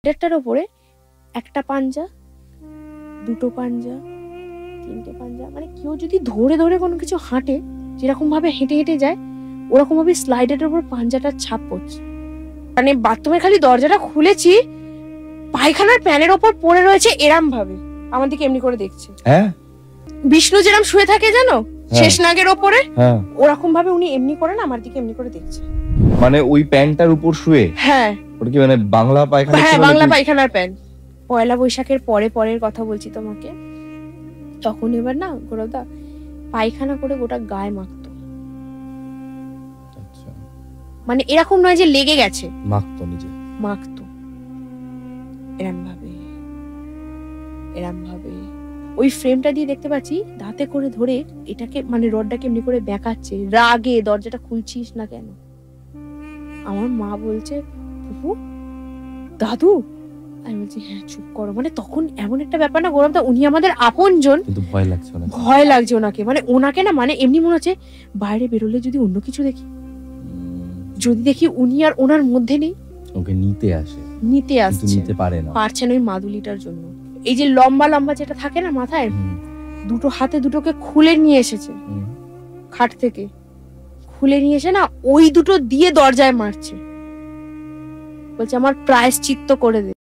এটার উপরে একটা পাঞ্জা, দুটো পাঞ্জা, তিনটে পাঞ্জা, মানে কেউ যদি ধরে ধরে কোনো কিছু হাঁটে, যেরকম ভাবে হেঁটে হেঁটে যায় ওরকম ভাবে স্লাইডের উপর পাঞ্জাটার ছাপ পড়ছে। মানে বাথরুমের খালি দরজাটা খুলেছি, পায়খানার প্যানের ওপর পড়ে রয়েছে এরম ভাবে, আমার দিকে এমনি করে দেখছে। হ্যাঁ, বিষ্ণু যেরকম শুয়ে থাকে জানো শেষনাগের ওপরে, ওরকম ভাবে উনি এমনি করে না আমার দিকে এমনি করে দেখছে। মানে ওই প্যান্টটার উপর শুয়ে? হ্যাঁ। ওটা কি মানে বাংলা পায়খানা? হ্যাঁ, বাংলা পায়খানার প্যান্ট। পয়লা বৈশাখের পরের কথা বলছি তোমাকে। তখন এবার না গৌরবদা পায়খানা করে গোটা গায়ে মাখতো। আচ্ছা, মানে এরকম নয় যে লেগে গেছে, মাখতো নিজে, মাখতো এরম ভাবে এরম ভাবে। ওই ফ্রেমটা দিয়ে দেখতে পাচ্ছি দাঁতে করে ধরে এটাকে মানে রডটাকে এমনি করে বেঁকাচ্ছে, রাগে দরজাটা খুলছিস না কেন। আমার মা বলছে ফুফু দাদু, আমি বলছি হ্যাঁ চুপ করো। মানে তখন এমন একটা ব্যাপার না গৌরবদা, উনি আমাদের আপনজন, কিন্তু ভয় লাগছে না? ভয় লাগছে ওনাকে, মানে ওনাকে না মানে এমনি মনে হচ্ছে বাইরে বেরোলে যদি অন্য কিছু দেখি, যদি দেখি উনি আর ওনার মধ্যে নেই। ওকে নিতে আসে, নিতে আসছে, নিতে পারে না, পারছেন ওই মাদুলিটার জন্য। এই যে লম্বা লম্বা যেটা থাকে না মাথায়, দুটো হাতে দুটোকে খুলে নিয়ে এসেছে খাট থেকে, খুলে নিয়ে এসে না ওই দুটো দিয়ে দরজায় মারছে, বলছে আমার প্রায়শ্চিত্ত করে দে।